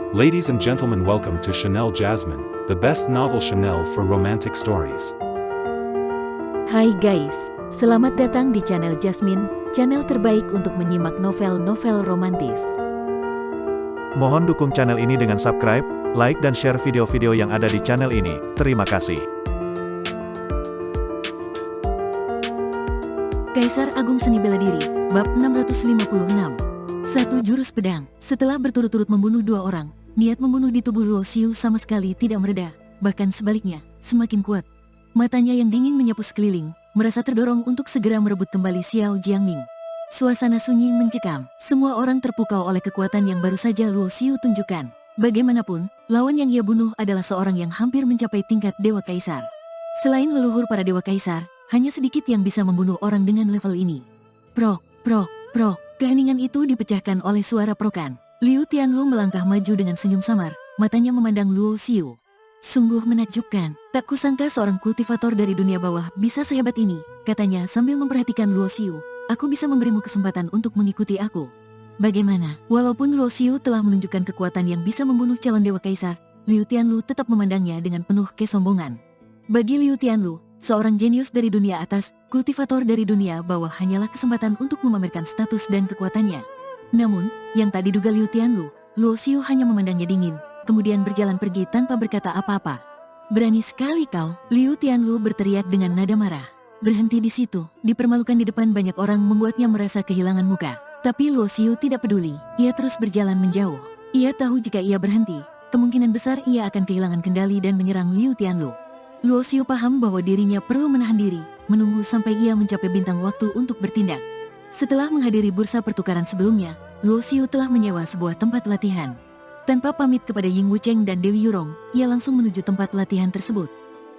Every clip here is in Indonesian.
Ladies and gentlemen, welcome to Chanel Jasmine, the best novel Chanel for romantic stories. Hai guys, selamat datang di channel Jasmine, channel terbaik untuk menyimak novel-novel romantis. Mohon dukung channel ini dengan subscribe, like dan share video-video yang ada di channel ini. Terima kasih. Kaisar Agung Seni Bela Diri, bab 656. Satu jurus pedang. Setelah berturut-turut membunuh 2 orang, niat membunuh di tubuh Luo Xiu sama sekali tidak mereda, bahkan sebaliknya, semakin kuat. Matanya yang dingin menyapu sekeliling, merasa terdorong untuk segera merebut kembali Xiao Jiangming. Suasana sunyi mencekam, semua orang terpukau oleh kekuatan yang baru saja Luo Xiu tunjukkan. Bagaimanapun, lawan yang ia bunuh adalah seorang yang hampir mencapai tingkat Dewa Kaisar. Selain leluhur para Dewa Kaisar, hanya sedikit yang bisa membunuh orang dengan level ini. Prok, prok, prok. Keheningan itu dipecahkan oleh suara prokan. Liu Tianlu melangkah maju dengan senyum samar, matanya memandang Luo Xiu. Sungguh menakjubkan, tak kusangka seorang kultivator dari dunia bawah bisa sehebat ini, katanya sambil memperhatikan Luo Xiu. Aku bisa memberimu kesempatan untuk mengikuti aku. Bagaimana? Walaupun Luo Xiu telah menunjukkan kekuatan yang bisa membunuh calon Dewa Kaisar, Liu Tianlu tetap memandangnya dengan penuh kesombongan. Bagi Liu Tianlu, seorang jenius dari dunia atas, kultivator dari dunia bawah hanyalah kesempatan untuk memamerkan status dan kekuatannya. Namun, yang tak diduga Liu Tianlu, Luo Xiu hanya memandangnya dingin, kemudian berjalan pergi tanpa berkata apa-apa. Berani sekali kau, Liu Tianlu berteriak dengan nada marah. Berhenti di situ, dipermalukan di depan banyak orang membuatnya merasa kehilangan muka. Tapi Luo Xiu tidak peduli, ia terus berjalan menjauh. Ia tahu jika ia berhenti, kemungkinan besar ia akan kehilangan kendali dan menyerang Liu Tianlu. Luo Xiu paham bahwa dirinya perlu menahan diri, menunggu sampai ia mencapai bintang waktu untuk bertindak. Setelah menghadiri bursa pertukaran sebelumnya, Luo Xiu telah menyewa sebuah tempat latihan. Tanpa pamit kepada Ying Wucheng dan Dewi Yurong, ia langsung menuju tempat latihan tersebut.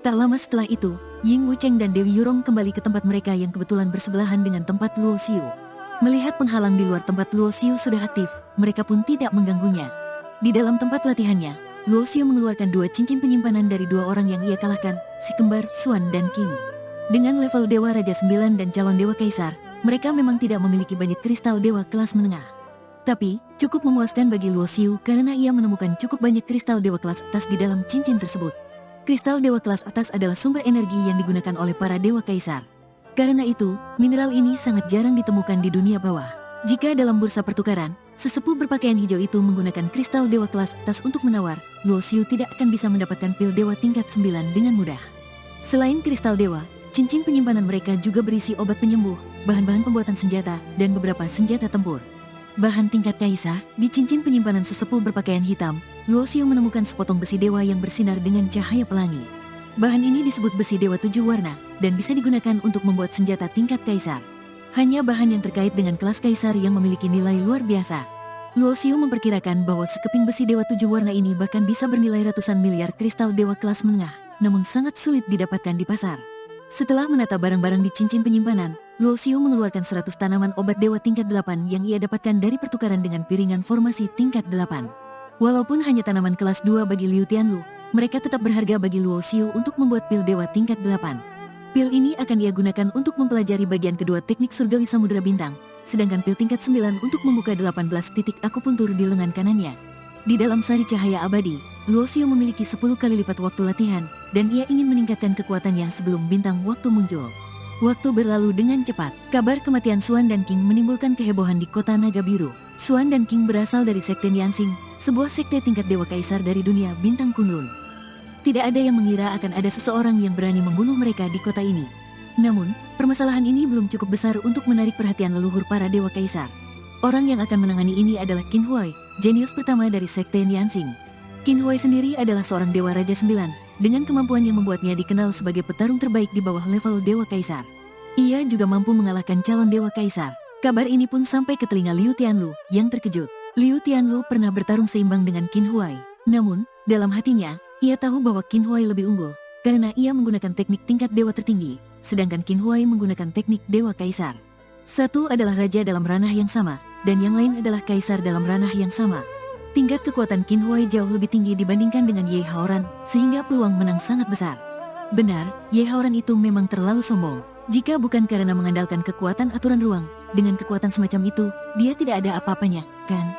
Tak lama setelah itu, Ying Wucheng dan Dewi Yurong kembali ke tempat mereka yang kebetulan bersebelahan dengan tempat Luo Xiu. Melihat penghalang di luar tempat Luo Xiu sudah aktif, mereka pun tidak mengganggunya. Di dalam tempat latihannya, Luo Xiu mengeluarkan 2 cincin penyimpanan dari 2 orang yang ia kalahkan, si kembar Xuan dan King. Dengan level Dewa Raja 9 dan calon Dewa Kaisar, mereka memang tidak memiliki banyak kristal Dewa kelas menengah. Tapi, cukup memuaskan bagi Luo Xiu karena ia menemukan cukup banyak kristal Dewa kelas atas di dalam cincin tersebut. Kristal Dewa kelas atas adalah sumber energi yang digunakan oleh para Dewa Kaisar. Karena itu, mineral ini sangat jarang ditemukan di dunia bawah. Jika dalam bursa pertukaran, sesepuh berpakaian hijau itu menggunakan kristal Dewa kelas atas untuk menawar, Luo Xiu tidak akan bisa mendapatkan pil Dewa tingkat 9 dengan mudah. Selain kristal Dewa, cincin penyimpanan mereka juga berisi obat penyembuh, bahan-bahan pembuatan senjata, dan beberapa senjata tempur. Bahan tingkat kaisar, di cincin penyimpanan sesepuh berpakaian hitam, Luo Xiu menemukan sepotong besi dewa yang bersinar dengan cahaya pelangi. Bahan ini disebut besi dewa 7 warna, dan bisa digunakan untuk membuat senjata tingkat kaisar. Hanya bahan yang terkait dengan kelas kaisar yang memiliki nilai luar biasa. Luo Xiu memperkirakan bahwa sekeping besi dewa 7 warna ini bahkan bisa bernilai ratusan miliar kristal dewa kelas menengah, namun sangat sulit didapatkan di pasar. Setelah menata barang-barang di cincin penyimpanan, Luo Xiu mengeluarkan 100 tanaman obat dewa tingkat 8 yang ia dapatkan dari pertukaran dengan piringan formasi tingkat 8. Walaupun hanya tanaman kelas 2 bagi Liu Tianlu, mereka tetap berharga bagi Luo Xiu untuk membuat pil dewa tingkat 8. Pil ini akan ia gunakan untuk mempelajari bagian kedua teknik surgawi samudera bintang, sedangkan pil tingkat 9 untuk membuka 18 titik akupuntur di lengan kanannya. Di dalam sari cahaya abadi, Luo Xiu memiliki 10 kali lipat waktu latihan, dan ia ingin meningkatkan kekuatannya sebelum bintang waktu muncul. Waktu berlalu dengan cepat. Kabar kematian Xuan dan King menimbulkan kehebohan di kota Naga Biru. Xuan dan King berasal dari sekte Nianxing, sebuah sekte tingkat Dewa Kaisar dari dunia bintang Kunlun. Tidak ada yang mengira akan ada seseorang yang berani membunuh mereka di kota ini. Namun, permasalahan ini belum cukup besar untuk menarik perhatian leluhur para Dewa Kaisar. Orang yang akan menangani ini adalah Qin Huai, jenius pertama dari sekte Nianxing. Qin Huai sendiri adalah seorang Dewa Raja 9, dengan kemampuan yang membuatnya dikenal sebagai petarung terbaik di bawah level Dewa Kaisar. Ia juga mampu mengalahkan calon Dewa Kaisar. Kabar ini pun sampai ke telinga Liu Tianlu, yang terkejut. Liu Tianlu pernah bertarung seimbang dengan Qin Huai. Namun, dalam hatinya, ia tahu bahwa Qin Huai lebih unggul, karena ia menggunakan teknik tingkat dewa tertinggi, sedangkan Qin Huai menggunakan teknik Dewa Kaisar. Satu adalah raja dalam ranah yang sama, dan yang lain adalah kaisar dalam ranah yang sama. Tingkat kekuatan Qin Huai jauh lebih tinggi dibandingkan dengan Ye Haoran, sehingga peluang menang sangat besar. Benar, Ye Haoran itu memang terlalu sombong. Jika bukan karena mengandalkan kekuatan aturan ruang, dengan kekuatan semacam itu, dia tidak ada apa-apanya, kan?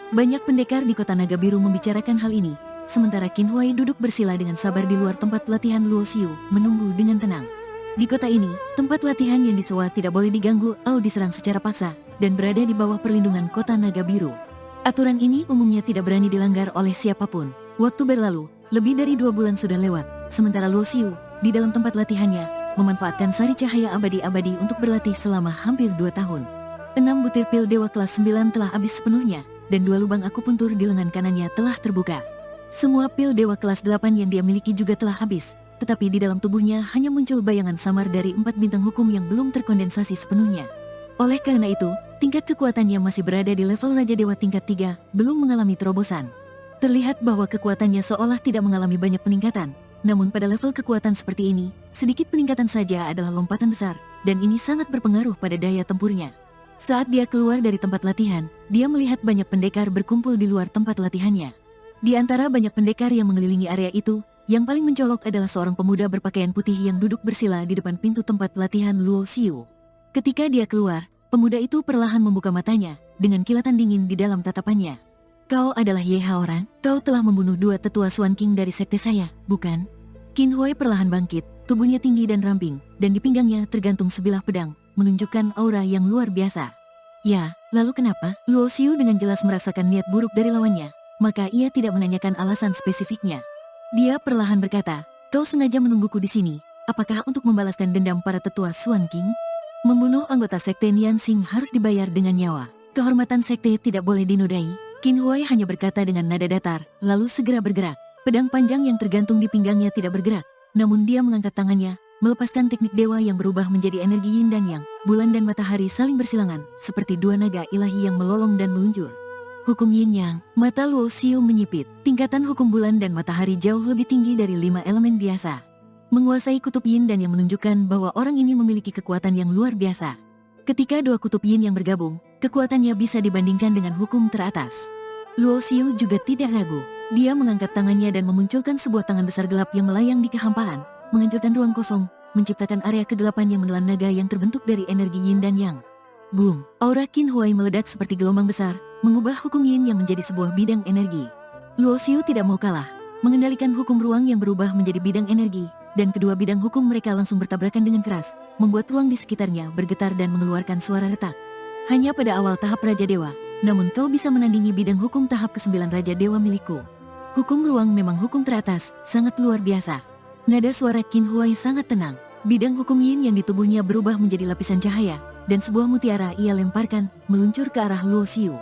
Banyak pendekar di kota Naga Biru membicarakan hal ini, sementara Qin Huai duduk bersila dengan sabar di luar tempat latihan Luo Xiu, menunggu dengan tenang. Di kota ini, tempat latihan yang disewa tidak boleh diganggu atau diserang secara paksa, dan berada di bawah perlindungan kota Naga Biru. Aturan ini umumnya tidak berani dilanggar oleh siapapun. Waktu berlalu, lebih dari 2 bulan sudah lewat, sementara Luo Xiu, di dalam tempat latihannya, memanfaatkan sari cahaya abadi-abadi untuk berlatih selama hampir 2 tahun. 6 butir pil Dewa kelas 9 telah habis sepenuhnya, dan 2 lubang akupuntur di lengan kanannya telah terbuka. Semua pil Dewa kelas 8 yang dia miliki juga telah habis, tetapi di dalam tubuhnya hanya muncul bayangan samar dari 4 bintang hukum yang belum terkondensasi sepenuhnya. Oleh karena itu, tingkat kekuatannya masih berada di level Raja Dewa tingkat 3, belum mengalami terobosan. Terlihat bahwa kekuatannya seolah tidak mengalami banyak peningkatan, namun pada level kekuatan seperti ini, sedikit peningkatan saja adalah lompatan besar, dan ini sangat berpengaruh pada daya tempurnya. Saat dia keluar dari tempat latihan, dia melihat banyak pendekar berkumpul di luar tempat latihannya. Di antara banyak pendekar yang mengelilingi area itu, yang paling mencolok adalah seorang pemuda berpakaian putih yang duduk bersila di depan pintu tempat latihan Luo Xiu. Ketika dia keluar, pemuda itu perlahan membuka matanya, dengan kilatan dingin di dalam tatapannya. "Kau adalah Ye Haoran, kau telah membunuh 2 tetua Suan King dari sekte saya, bukan?" Qin Huai perlahan bangkit, tubuhnya tinggi dan ramping, dan di pinggangnya tergantung sebilah pedang, menunjukkan aura yang luar biasa. "Ya, lalu kenapa?" Luo Xiu dengan jelas merasakan niat buruk dari lawannya, maka ia tidak menanyakan alasan spesifiknya. Dia perlahan berkata, "Kau sengaja menungguku di sini, apakah untuk membalaskan dendam para tetua Suan King? Membunuh anggota sekte Nianxing harus dibayar dengan nyawa. Kehormatan sekte tidak boleh dinodai." Qin Huai hanya berkata dengan nada datar, lalu segera bergerak. Pedang panjang yang tergantung di pinggangnya tidak bergerak, namun dia mengangkat tangannya, melepaskan teknik dewa yang berubah menjadi energi yin dan yang. Bulan dan matahari saling bersilangan, seperti 2 naga ilahi yang melolong dan meluncur. Hukum yin yang, mata Luo Xiu menyipit. Tingkatan hukum bulan dan matahari jauh lebih tinggi dari 5 elemen biasa. Menguasai kutub yin dan yang menunjukkan bahwa orang ini memiliki kekuatan yang luar biasa. Ketika 2 kutub yin yang bergabung, kekuatannya bisa dibandingkan dengan hukum teratas. Luo Xiu juga tidak ragu. Dia mengangkat tangannya dan memunculkan sebuah tangan besar gelap yang melayang di kehampaan, menghancurkan ruang kosong, menciptakan area kegelapan yang menelan naga yang terbentuk dari energi yin dan yang. Boom! Aura Qin Huai meledak seperti gelombang besar, mengubah hukum yin yang menjadi sebuah bidang energi. Luo Xiu tidak mau kalah, mengendalikan hukum ruang yang berubah menjadi bidang energi, dan kedua bidang hukum mereka langsung bertabrakan dengan keras, membuat ruang di sekitarnya bergetar dan mengeluarkan suara retak. Hanya pada awal tahap Raja Dewa, namun kau bisa menandingi bidang hukum tahap ke-9 Raja Dewa milikku. Hukum ruang memang hukum teratas, sangat luar biasa. Nada suara Qin Huai sangat tenang. Bidang hukum yin yang di tubuhnya berubah menjadi lapisan cahaya, dan sebuah mutiara ia lemparkan, meluncur ke arah Luo Xiu.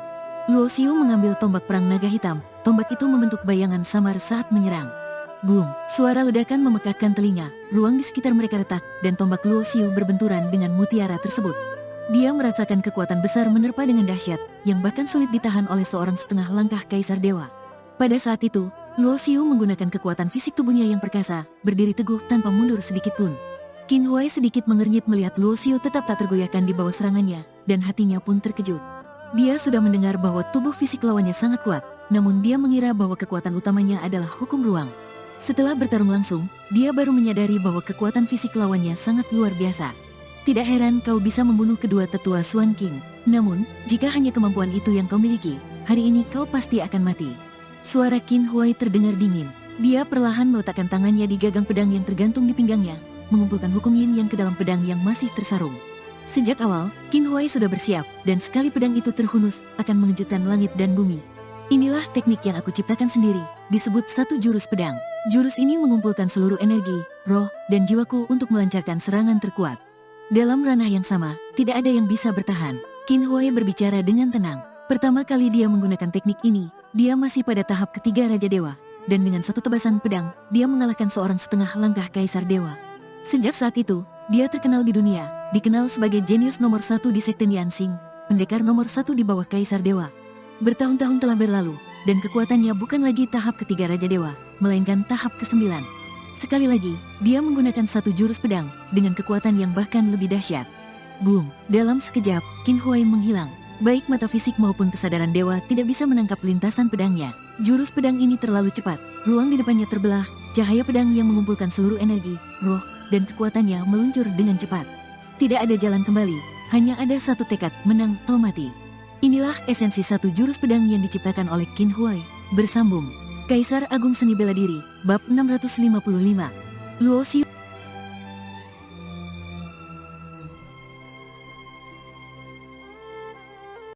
Luo Xiu mengambil tombak perang naga hitam, tombak itu membentuk bayangan samar saat menyerang. Boom! Suara ledakan memekakkan telinga, ruang di sekitar mereka retak, dan tombak Luo Xiu berbenturan dengan mutiara tersebut. Dia merasakan kekuatan besar menerpa dengan dahsyat, yang bahkan sulit ditahan oleh seorang setengah langkah Kaisar Dewa. Pada saat itu, Luo Xiu menggunakan kekuatan fisik tubuhnya yang perkasa, berdiri teguh tanpa mundur sedikit pun. Qin Huai sedikit mengernyit melihat Luo Xiu tetap tak tergoyahkan di bawah serangannya, dan hatinya pun terkejut. Dia sudah mendengar bahwa tubuh fisik lawannya sangat kuat, namun dia mengira bahwa kekuatan utamanya adalah hukum ruang. Setelah bertarung langsung, dia baru menyadari bahwa kekuatan fisik lawannya sangat luar biasa. Tidak heran kau bisa membunuh kedua tetua Suan King. Namun, jika hanya kemampuan itu yang kau miliki, hari ini kau pasti akan mati. Suara Qin Huai terdengar dingin. Dia perlahan meletakkan tangannya di gagang pedang yang tergantung di pinggangnya, mengumpulkan hukum yin yang ke dalam pedang yang masih tersarung. Sejak awal, Qin Huai sudah bersiap, dan sekali pedang itu terhunus, akan mengejutkan langit dan bumi. Inilah teknik yang aku ciptakan sendiri, disebut satu jurus pedang. Jurus ini mengumpulkan seluruh energi, roh, dan jiwaku untuk melancarkan serangan terkuat. Dalam ranah yang sama, tidak ada yang bisa bertahan. Qin Huai berbicara dengan tenang. Pertama kali dia menggunakan teknik ini, dia masih pada tahap ketiga Raja Dewa, dan dengan satu tebasan pedang, dia mengalahkan seorang setengah langkah Kaisar Dewa. Sejak saat itu, dia terkenal di dunia, dikenal sebagai jenius nomor 1 di sekte Nianxing, pendekar nomor 1 di bawah Kaisar Dewa. Bertahun-tahun telah berlalu, dan kekuatannya bukan lagi tahap ketiga Raja Dewa, melainkan tahap ke-9. Sekali lagi, dia menggunakan satu jurus pedang, dengan kekuatan yang bahkan lebih dahsyat. Boom! Dalam sekejap, Qin Huai menghilang. Baik mata fisik maupun kesadaran dewa tidak bisa menangkap lintasan pedangnya. Jurus pedang ini terlalu cepat, ruang di depannya terbelah, cahaya pedang yang mengumpulkan seluruh energi, roh, dan kekuatannya meluncur dengan cepat. Tidak ada jalan kembali, hanya ada satu tekad, menang atau mati. Inilah esensi satu jurus pedang yang diciptakan oleh Qin Huai. Bersambung. Kaisar Agung Seni Bela Diri, Bab 655. Luo Xiu